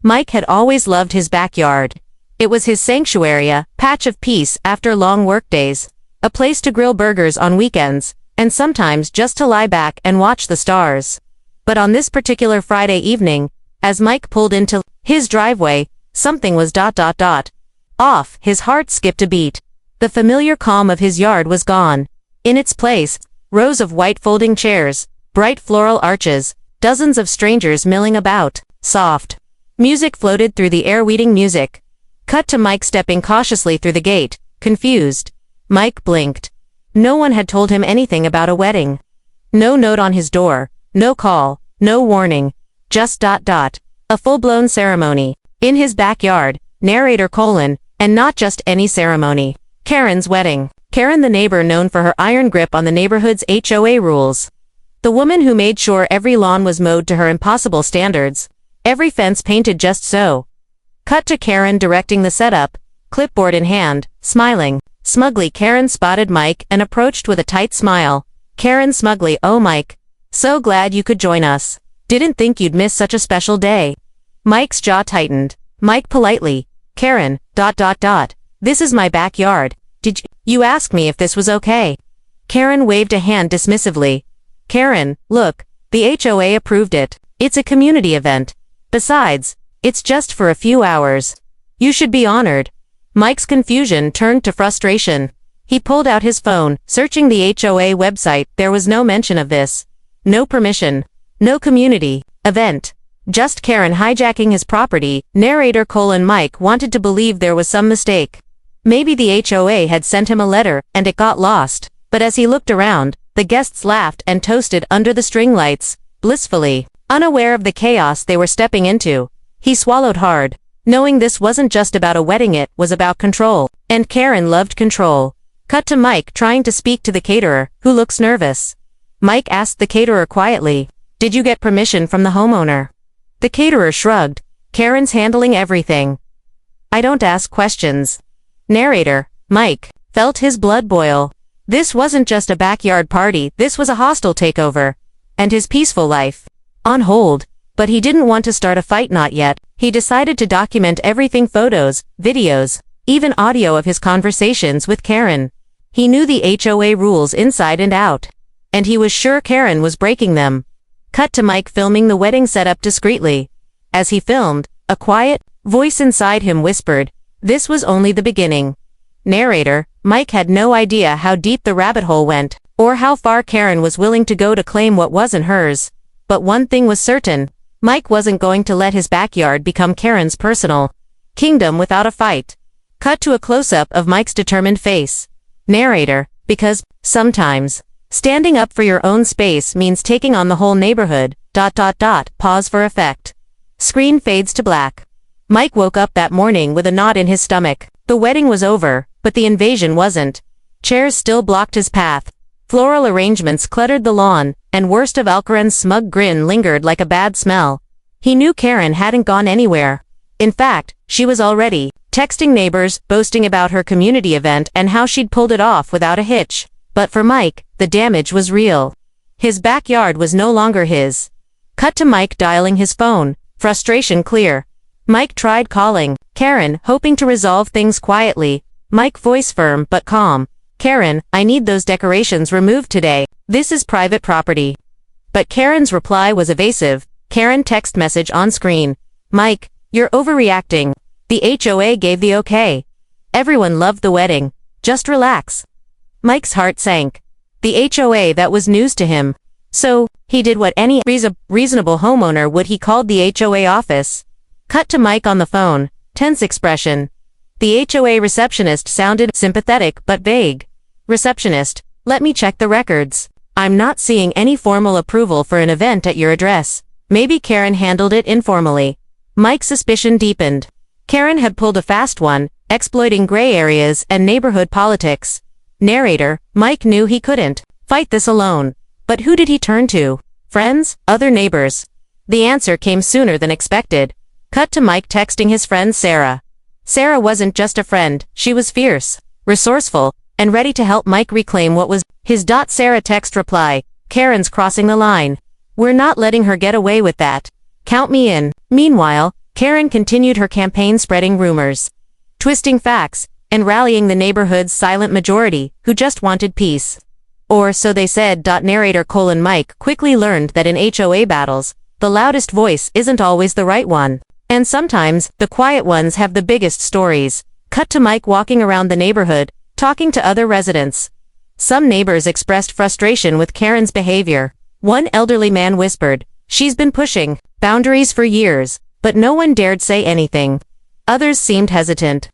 Mike had always loved his backyard. It was his sanctuary, a patch of peace after long workdays, a place to grill burgers on weekends, and sometimes just to lie back and watch the stars. But on this particular Friday evening, as Mike pulled into his driveway, something was off. His heart skipped a beat. The familiar calm of his yard was gone. In its place, rows of white folding chairs, bright floral arches, dozens of strangers milling about, soft music floated through the air, weeding music. Cut to Mike stepping cautiously through the gate, confused. Mike blinked. No one had told him anything about a wedding. No note on his door, no call, no warning. Just a full-blown ceremony. In his backyard, narrator : and not just any ceremony. Karen's wedding. Karen, the neighbor known for her iron grip on the neighborhood's HOA rules. The woman who made sure every lawn was mowed to her impossible standards. Every fence painted just so. Cut to Karen directing the setup, clipboard in hand, smiling. Smugly Karen spotted Mike and approached with a tight smile. Karen smugly: "Oh Mike. So glad you could join us. Didn't think you'd miss such a special day." Mike's jaw tightened. Mike politely: "Karen, this is my backyard. Did you ask me if this was okay?" Karen waved a hand dismissively. "Karen, look, the HOA approved it. It's a community event. Besides, it's just for a few hours. You should be honored." Mike's confusion turned to frustration. He pulled out his phone, searching the HOA website. There was no mention of this. No permission. No community event. Just Karen hijacking his property. Narrator : Mike wanted to believe there was some mistake. Maybe the HOA had sent him a letter and it got lost. But as he looked around, the guests laughed and toasted under the string lights, blissfully, unaware of the chaos they were stepping into. He swallowed hard, knowing this wasn't just about a wedding, it was about control. And Karen loved control. Cut to Mike trying to speak to the caterer, who looks nervous. Mike asked the caterer quietly, "Did you get permission from the homeowner?" The caterer shrugged. "Karen's handling everything. I don't ask questions." Narrator: Mike felt his blood boil. This wasn't just a backyard party, this was a hostile takeover. And his peaceful life on hold. But he didn't want to start a fight, not yet. He decided to document everything: photos, videos, even audio of his conversations with Karen. He knew the HOA rules inside and out. And he was sure Karen was breaking them. Cut to Mike filming the wedding setup discreetly. As he filmed, a quiet voice inside him whispered, "This was only the beginning." Narrator: Mike had no idea how deep the rabbit hole went, or how far Karen was willing to go to claim what wasn't hers. But one thing was certain: Mike wasn't going to let his backyard become Karen's personal kingdom without a fight. Cut to a close-up of Mike's determined face. Narrator: because, sometimes, standing up for your own space means taking on the whole neighborhood. Pause for effect. Screen fades to black. Mike woke up that morning with a knot in his stomach. The wedding was over, but the invasion wasn't. Chairs still blocked his path. Floral arrangements cluttered the lawn, and worst of Alcaran's smug grin lingered like a bad smell. He knew Karen hadn't gone anywhere. In fact, she was already texting neighbors, boasting about her community event and how she'd pulled it off without a hitch. But for Mike, the damage was real. His backyard was no longer his. Cut to Mike dialing his phone, frustration clear. Mike tried calling Karen, hoping to resolve things quietly. Mike voice firm but calm. "Karen, I need those decorations removed today. This is private property." But Karen's reply was evasive. Karen text message on screen. "Mike, you're overreacting. The HOA gave the okay. Everyone loved the wedding. Just relax." Mike's heart sank. The HOA, that was news to him. So, he did what any reasonable homeowner would. He called the HOA office. Cut to Mike on the phone, tense expression. The HOA receptionist sounded sympathetic but vague. "Receptionist, let me check the records. I'm not seeing any formal approval for an event at your address. Maybe Karen handled it informally." Mike's suspicion deepened. Karen had pulled a fast one, exploiting gray areas and neighborhood politics. Narrator: Mike knew he couldn't fight this alone. But who did he turn to? Friends? Other neighbors? The answer came sooner than expected. Cut to Mike texting his friend Sarah. Sarah wasn't just a friend, she was fierce, resourceful, and ready to help Mike reclaim what was his. Sarah text reply: "Karen's crossing the line. We're not letting her get away with that. Count me in." Meanwhile, Karen continued her campaign spreading rumors, twisting facts, and rallying the neighborhood's silent majority, who just wanted peace. Or so they said. Narrator: Mike quickly learned that in HOA battles, the loudest voice isn't always the right one. And sometimes, the quiet ones have the biggest stories. Cut to Mike walking around the neighborhood, talking to other residents. Some neighbors expressed frustration with Karen's behavior. One elderly man whispered, "She's been pushing boundaries for years," but no one dared say anything. Others seemed hesitant.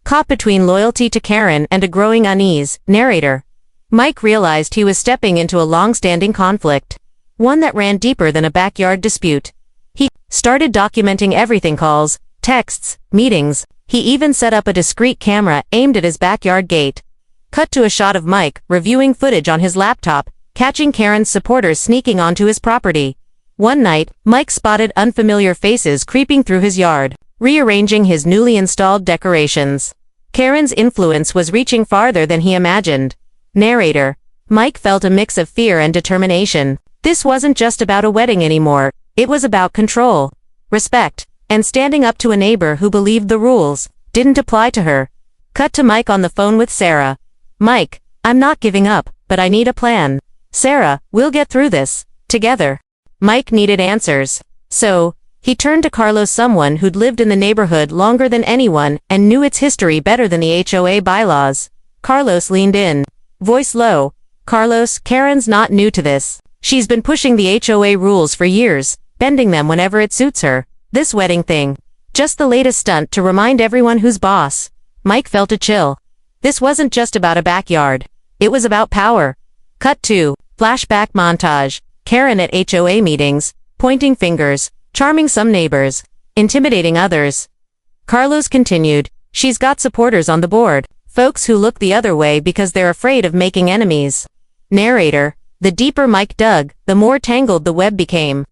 Caught between loyalty to Karen and a growing unease, narrator Mike realized he was stepping into a long-standing conflict, one that ran deeper than a backyard dispute. He started documenting everything: calls, texts, meetings. He even set up a discreet camera aimed at his backyard gate. Cut to a shot of Mike reviewing footage on his laptop, catching Karen's supporters sneaking onto his property. One night, Mike spotted unfamiliar faces creeping through his yard, rearranging his newly installed decorations. Karen's influence was reaching farther than he imagined. Narrator Mike felt a mix of fear and determination. This wasn't just about a wedding anymore, it was about control, respect, and standing up to a neighbor who believed the rules didn't apply to her. Cut to Mike on the phone with Sarah. "Mike, I'm not giving up, but I need a plan." "Sarah, we'll get through this together." Mike needed answers. So, he turned to Carlos, someone who'd lived in the neighborhood longer than anyone and knew its history better than the HOA bylaws. Carlos leaned in, voice low. "Carlos, Karen's not new to this. She's been pushing the HOA rules for years, bending them whenever it suits her. This wedding thing, just the latest stunt to remind everyone who's boss." Mike felt a chill. This wasn't just about a backyard. It was about power. Cut to flashback montage. Karen at HOA meetings, pointing fingers, charming some neighbors, intimidating others. Carlos continued, "She's got supporters on the board, folks who look the other way because they're afraid of making enemies." Narrator, the deeper Mike dug, the more tangled the web became.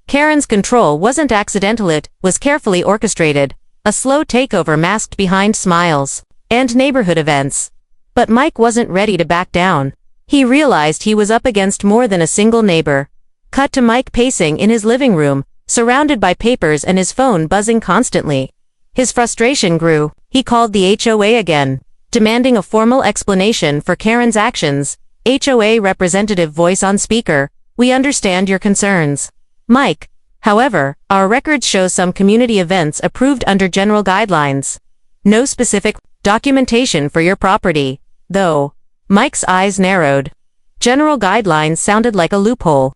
Karen's control wasn't accidental, it was carefully orchestrated, a slow takeover masked behind smiles and neighborhood events. But Mike wasn't ready to back down. He realized he was up against more than a single neighbor. Cut to Mike pacing in his living room, surrounded by papers and his phone buzzing constantly. His frustration grew. He called the HOA again, demanding a formal explanation for Karen's actions. HOA representative voice on speaker, "We understand your concerns, Mike. However, our records show some community events approved under general guidelines. No specific documentation for your property, though." Mike's eyes narrowed. General guidelines sounded like a loophole.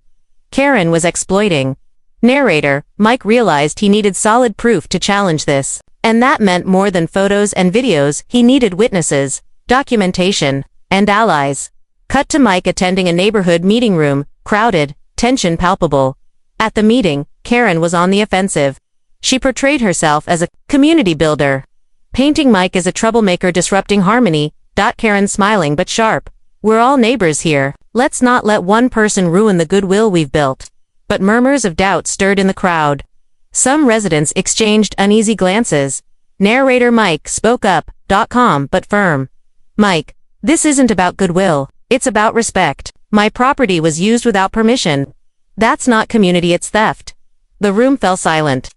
Karen was exploiting. Narrator, Mike realized he needed solid proof to challenge this. And that meant more than photos and videos. He needed witnesses, documentation, and allies. Cut to Mike attending a neighborhood meeting room, crowded, tension palpable. At the meeting, Karen was on the offensive. She portrayed herself as a community builder, painting Mike as a troublemaker disrupting harmony. Karen smiling but sharp. "We're all neighbors here. Let's not let one person ruin the goodwill we've built." But murmurs of doubt stirred in the crowd. Some residents exchanged uneasy glances. Narrator Mike spoke up, calm but firm. "Mike, this isn't about goodwill, it's about respect. My property was used without permission. That's not community, it's theft." The room fell silent.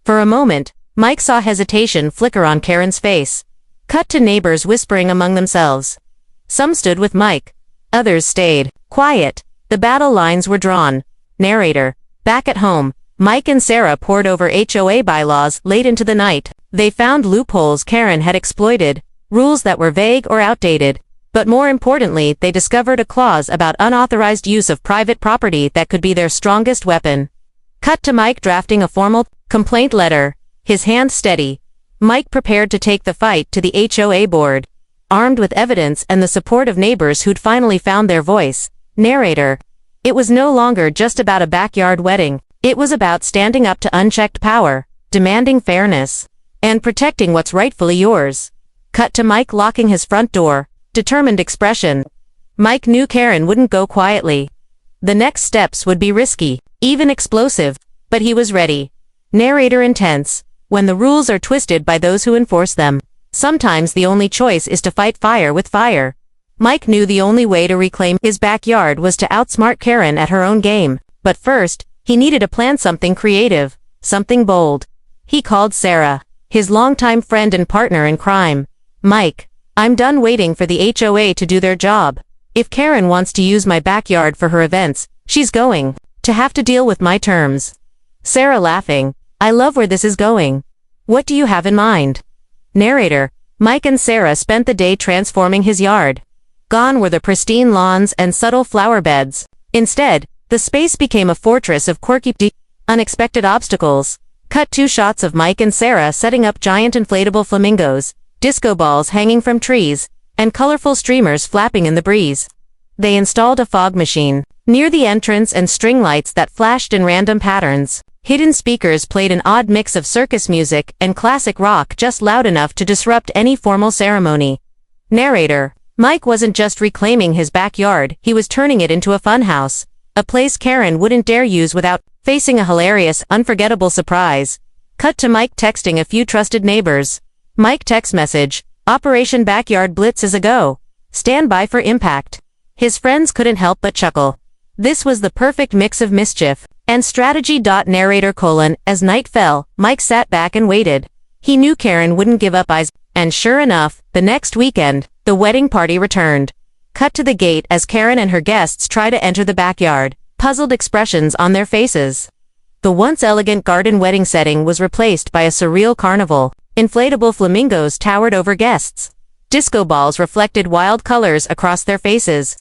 For a moment, Mike saw hesitation flicker on Karen's face. Cut to neighbors whispering among themselves. Some stood with Mike. Others stayed quiet. The battle lines were drawn. Narrator, back at home, Mike and Sarah pored over HOA bylaws late into the night. They found loopholes Karen had exploited, rules that were vague or outdated. But more importantly, they discovered a clause about unauthorized use of private property that could be their strongest weapon. Cut to Mike drafting a formal complaint letter, his hand steady. Mike prepared to take the fight to the HOA board, armed with evidence and the support of neighbors who'd finally found their voice. Narrator, it was no longer just about a backyard wedding. It was about standing up to unchecked power, demanding fairness, and protecting what's rightfully yours. Cut to Mike locking his front door, determined expression. Mike knew Karen wouldn't go quietly. The next steps would be risky, even explosive, but he was ready. Narrator intense. When the rules are twisted by those who enforce them, sometimes the only choice is to fight fire with fire. Mike knew the only way to reclaim his backyard was to outsmart Karen at her own game. But first, he needed to plan something creative, something bold. He called Sarah, his longtime friend and partner in crime. "Mike, I'm done waiting for the HOA to do their job. If Karen wants to use my backyard for her events, she's going to have to deal with my terms." Sarah laughing, "I love where this is going. What do you have in mind?" Narrator, Mike and Sarah spent the day transforming his yard. Gone were the pristine lawns and subtle flower beds. Instead, the space became a fortress of quirky, unexpected obstacles. Cut 2 shots of Mike and Sarah setting up giant inflatable flamingos, disco balls hanging from trees, and colorful streamers flapping in the breeze. They installed a fog machine near the entrance and string lights that flashed in random patterns. Hidden speakers played an odd mix of circus music and classic rock just loud enough to disrupt any formal ceremony. Narrator, Mike wasn't just reclaiming his backyard, he was turning it into a funhouse. A place Karen wouldn't dare use without facing a hilarious, unforgettable surprise. Cut to Mike texting a few trusted neighbors. Mike text message, "Operation Backyard Blitz is a go. Stand by for impact." His friends couldn't help but chuckle. This was the perfect mix of mischief and strategy. Narrator: As night fell, Mike sat back and waited. He knew Karen wouldn't give up eyes, and sure enough, the next weekend, the wedding party returned. Cut to the gate as Karen and her guests try to enter the backyard, puzzled expressions on their faces. The once elegant garden wedding setting was replaced by a surreal carnival. Inflatable flamingos towered over guests. Disco balls reflected wild colors across their faces.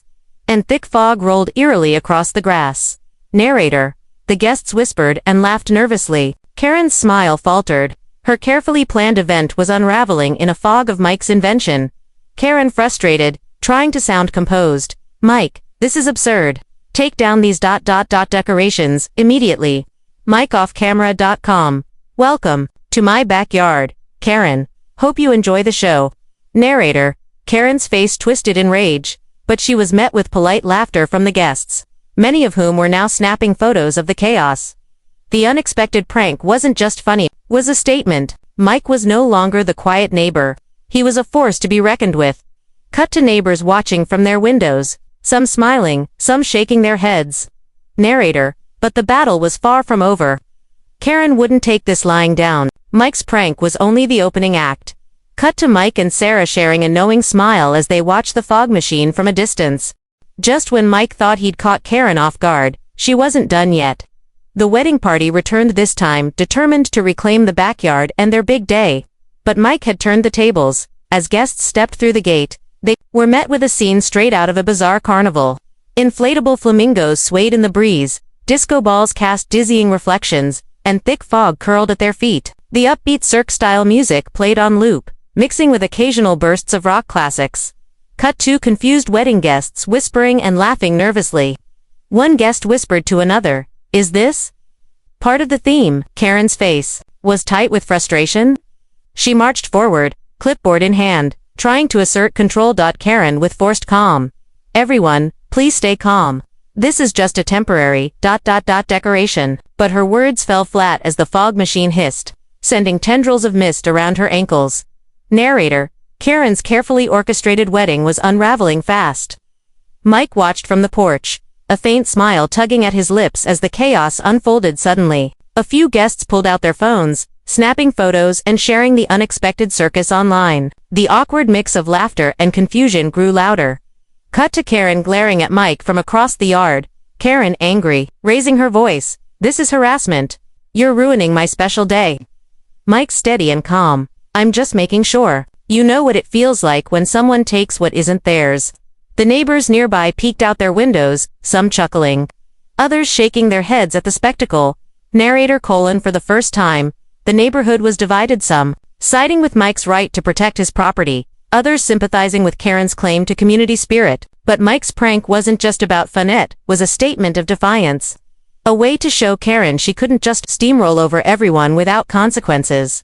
And thick fog rolled eerily across the grass. Narrator, the guests whispered and laughed nervously. Karen's smile faltered. Her carefully planned event was unraveling in a fog of Mike's invention. Karen frustrated, trying to sound composed. "Mike, this is absurd. Take down these decorations immediately." MikeOffCamera.com. "Welcome to my backyard, Karen. Hope you enjoy the show." Narrator, Karen's face twisted in rage, but she was met with polite laughter from the guests, many of whom were now snapping photos of the chaos. The unexpected prank wasn't just funny, it was a statement. Mike was no longer the quiet neighbor. He was a force to be reckoned with. Cut to neighbors watching from their windows, some smiling, some shaking their heads. Narrator, but the battle was far from over. Karen wouldn't take this lying down. Mike's prank was only the opening act. Cut to Mike and Sarah sharing a knowing smile as they watched the fog machine from a distance. Just when Mike thought he'd caught Karen off guard, she wasn't done yet. The wedding party returned this time, determined to reclaim the backyard and their big day. But Mike had turned the tables. As guests stepped through the gate, they were met with a scene straight out of a bizarre carnival. Inflatable flamingos swayed in the breeze, disco balls cast dizzying reflections, and thick fog curled at their feet. The upbeat cirque-style music played on loop, mixing with occasional bursts of rock classics. Cut to confused wedding guests whispering and laughing nervously. One guest whispered to another, "Is this part of the theme?" Karen's face was tight with frustration. She marched forward, clipboard in hand, trying to assert control. Karen with forced calm. "Everyone, please stay calm. This is just a temporary ... decoration." But her words fell flat as the fog machine hissed, sending tendrils of mist around her ankles. Narrator, Karen's carefully orchestrated wedding was unraveling fast. Mike watched from the porch, a faint smile tugging at his lips as the chaos unfolded suddenly. A few guests pulled out their phones, snapping photos and sharing the unexpected circus online. The awkward mix of laughter and confusion grew louder. Cut to Karen glaring at Mike from across the yard. Karen angry, raising her voice, "This is harassment. You're ruining my special day." Mike steady and calm, "I'm just making sure. You know what it feels like when someone takes what isn't theirs." The neighbors nearby peeked out their windows, some chuckling, others shaking their heads at the spectacle. Narrator: For the first time, the neighborhood was divided, some siding with Mike's right to protect his property, others sympathizing with Karen's claim to community spirit. But Mike's prank wasn't just about fun, it was a statement of defiance. A way to show Karen she couldn't just steamroll over everyone without consequences.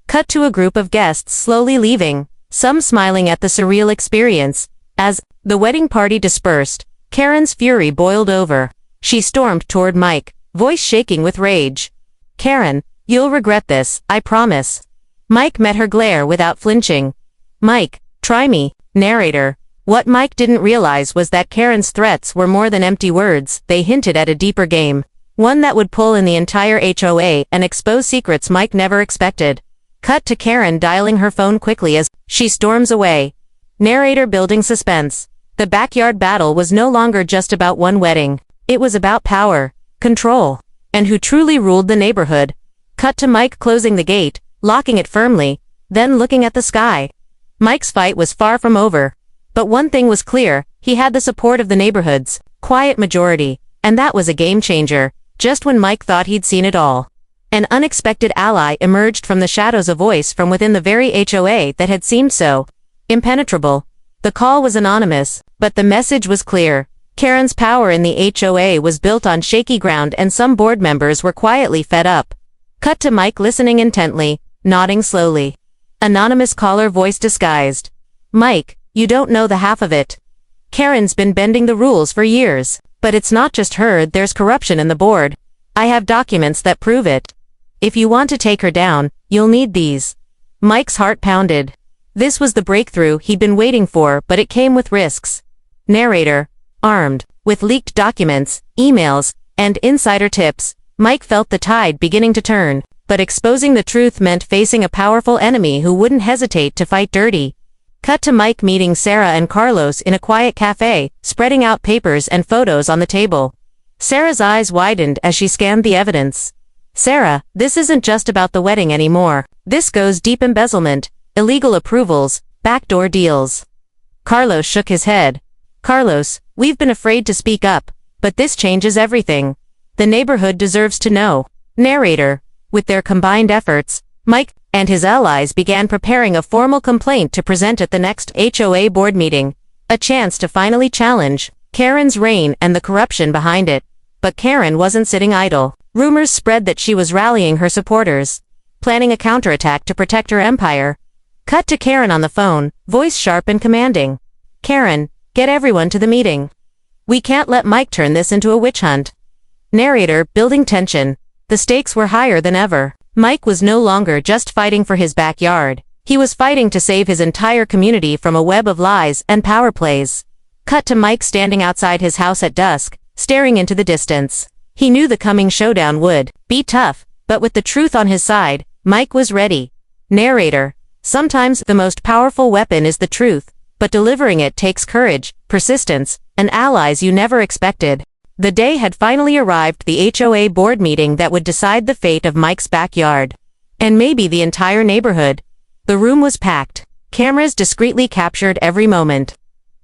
Cut to a group of guests slowly leaving, some smiling at the surreal experience. As the wedding party dispersed, Karen's fury boiled over. She stormed toward Mike, voice shaking with rage. "Karen, you'll regret this, I promise." Mike met her glare without flinching. "Mike, try me." Narrator, what Mike didn't realize was that Karen's threats were more than empty words, they hinted at a deeper game. One that would pull in the entire HOA and expose secrets Mike never expected. Cut to Karen dialing her phone quickly as she storms away. Narrator building suspense. The backyard battle was no longer just about one wedding. It was about power, control, and who truly ruled the neighborhood. Cut to Mike closing the gate, locking it firmly, then looking at the sky. Mike's fight was far from over. But one thing was clear, he had the support of the neighborhood's quiet majority, and that was a game changer, just when Mike thought he'd seen it all. An unexpected ally emerged from the shadows, a voice from within the very HOA that had seemed so impenetrable. The call was anonymous, but the message was clear. Karen's power in the HOA was built on shaky ground, and some board members were quietly fed up. Cut to Mike listening intently, nodding slowly. Anonymous caller voice disguised. Mike, you don't know the half of it. Karen's been bending the rules for years, but it's not just her, there's corruption in the board. I have documents that prove it. If you want to take her down, you'll need these. Mike's heart pounded. This was the breakthrough he'd been waiting for, but it came with risks. Narrator. Armed with leaked documents, emails, and insider tips, Mike felt the tide beginning to turn, but exposing the truth meant facing a powerful enemy who wouldn't hesitate to fight dirty. Cut to Mike meeting Sarah and Carlos in a quiet cafe, spreading out papers and photos on the table. Sarah's eyes widened as she scanned the evidence. Sarah, this isn't just about the wedding anymore. This goes deep: embezzlement, illegal approvals, backdoor deals. Carlos shook his head. Carlos, we've been afraid to speak up, but this changes everything. The neighborhood deserves to know. Narrator. With their combined efforts, Mike and his allies began preparing a formal complaint to present at the next HOA board meeting. A chance to finally challenge Karen's reign and the corruption behind it. But Karen wasn't sitting idle. Rumors spread that she was rallying her supporters, planning a counterattack to protect her empire. Cut to Karen on the phone, voice sharp and commanding. Karen, get everyone to the meeting. We can't let Mike turn this into a witch hunt. Narrator, building tension. The stakes were higher than ever. Mike was no longer just fighting for his backyard. He was fighting to save his entire community from a web of lies and power plays. Cut to Mike standing outside his house at dusk, staring into the distance. He knew the coming showdown would be tough, but with the truth on his side, Mike was ready. Narrator. Sometimes the most powerful weapon is the truth, but delivering it takes courage, persistence, and allies you never expected. The day had finally arrived, the HOA board meeting that would decide the fate of Mike's backyard. And maybe the entire neighborhood. The room was packed. Cameras discreetly captured every moment.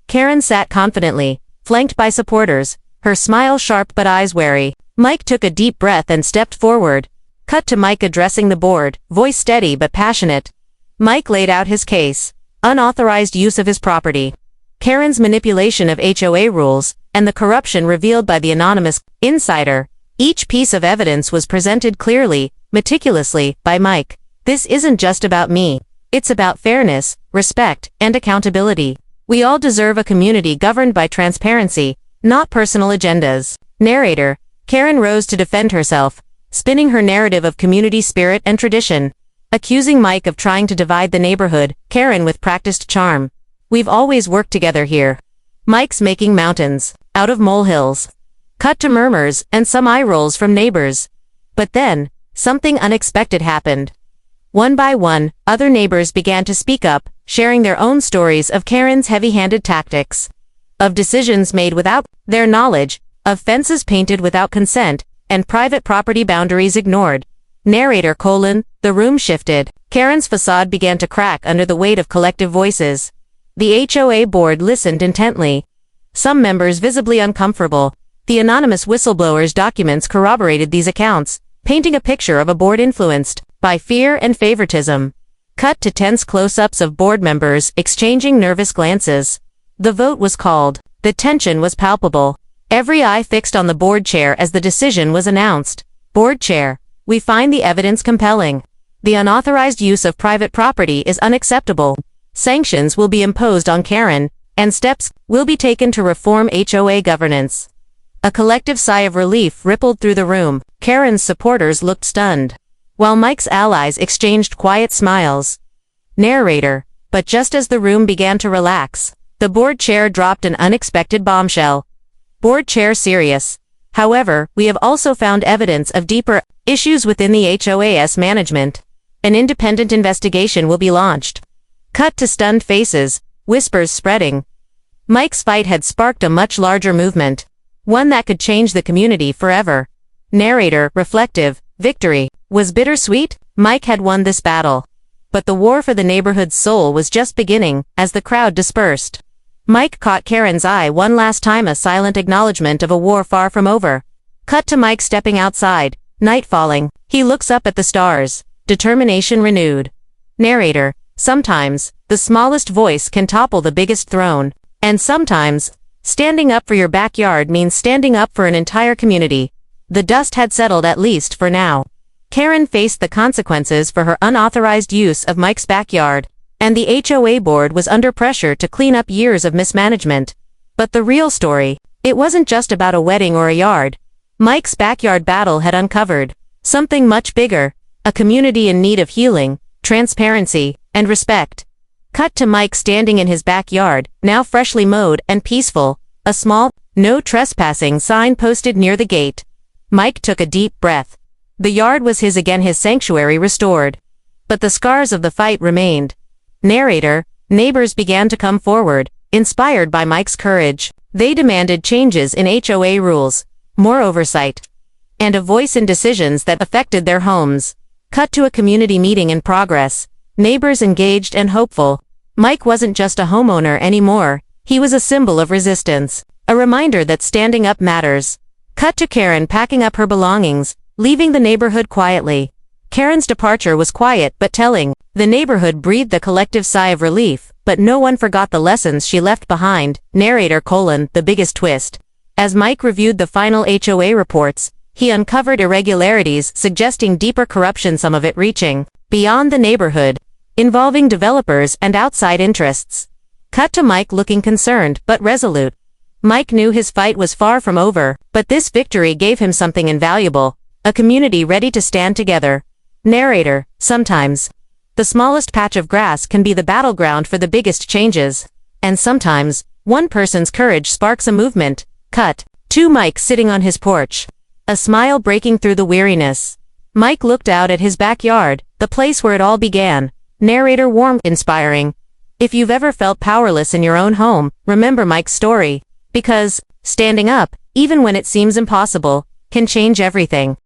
Karen sat confidently, flanked by supporters, her smile sharp but eyes wary. Mike took a deep breath and stepped forward. Cut to Mike addressing the board, voice steady but passionate. Mike laid out his case. Unauthorized use of his property. Karen's manipulation of HOA rules, and the corruption revealed by the anonymous insider. Each piece of evidence was presented clearly, meticulously, by Mike. This isn't just about me. It's about fairness, respect, and accountability. We all deserve a community governed by transparency, not personal agendas. Narrator. Karen rose to defend herself, spinning her narrative of community spirit and tradition. Accusing Mike of trying to divide the neighborhood, Karen with practiced charm. We've always worked together here. Mike's making mountains out of molehills. Cut to murmurs and some eye rolls from neighbors. But then, something unexpected happened. One by one, other neighbors began to speak up, sharing their own stories of Karen's heavy-handed tactics. Of decisions made without their knowledge, of fences painted without consent, and private property boundaries ignored. Narrator: the room shifted. Karen's facade began to crack under the weight of collective voices. The HOA board listened intently. Some members visibly uncomfortable. The anonymous whistleblower's documents corroborated these accounts, painting a picture of a board influenced by fear and favoritism. Cut to tense close-ups of board members exchanging nervous glances. The vote was called. The tension was palpable. Every eye fixed on the board chair as the decision was announced. Board chair. We find the evidence compelling. The unauthorized use of private property is unacceptable. Sanctions will be imposed on Karen, and steps will be taken to reform HOA governance. A collective sigh of relief rippled through the room. Karen's supporters looked stunned, while Mike's allies exchanged quiet smiles. Narrator. But just as the room began to relax, the board chair dropped an unexpected bombshell. Board chair serious. However, we have also found evidence of deeper issues within the HOA's management. An independent investigation will be launched. Cut to stunned faces, whispers spreading. Mike's fight had sparked a much larger movement. One that could change the community forever. Narrator, reflective, victory. Was bittersweet? Mike had won this battle. But the war for the neighborhood's soul was just beginning, as the crowd dispersed. Mike caught Karen's eye one last time, a silent acknowledgement of a war far from over. Cut to Mike stepping outside, night falling. He looks up at the stars, determination renewed. Narrator, sometimes, the smallest voice can topple the biggest throne. And sometimes, standing up for your backyard means standing up for an entire community. The dust had settled, at least for now. Karen faced the consequences for her unauthorized use of Mike's backyard, and the HOA board was under pressure to clean up years of mismanagement. But the real story, it wasn't just about a wedding or a yard. Mike's backyard battle had uncovered something much bigger, a community in need of healing, transparency, and respect. Cut to Mike standing in his backyard, now freshly mowed and peaceful, a small, "No trespassing" sign posted near the gate. Mike took a deep breath. The yard was his again, his sanctuary restored. But the scars of the fight remained. Narrator, neighbors began to come forward, inspired by Mike's courage. They demanded changes in HOA rules, more oversight, and a voice in decisions that affected their homes. Cut to a community meeting in progress. Neighbors engaged and hopeful. Mike wasn't just a homeowner anymore, he was a symbol of resistance, a reminder that standing up matters. Cut to Karen packing up her belongings, leaving the neighborhood quietly. Karen's departure was quiet but telling. The neighborhood breathed a collective sigh of relief, but no one forgot the lessons she left behind. Narrator: the biggest twist. As Mike reviewed the final HOA reports, he uncovered irregularities suggesting deeper corruption, some of it reaching beyond the neighborhood, involving developers and outside interests. Cut to Mike looking concerned but resolute. Mike knew his fight was far from over, but this victory gave him something invaluable, a community ready to stand together. Narrator: sometimes, the smallest patch of grass can be the battleground for the biggest changes. And sometimes, one person's courage sparks a movement. Cut to Mike sitting on his porch, a smile breaking through the weariness. Mike looked out at his backyard, the place where it all began. Narrator: warm, inspiring. If you've ever felt powerless in your own home, remember Mike's story. Because standing up, even when it seems impossible, can change everything.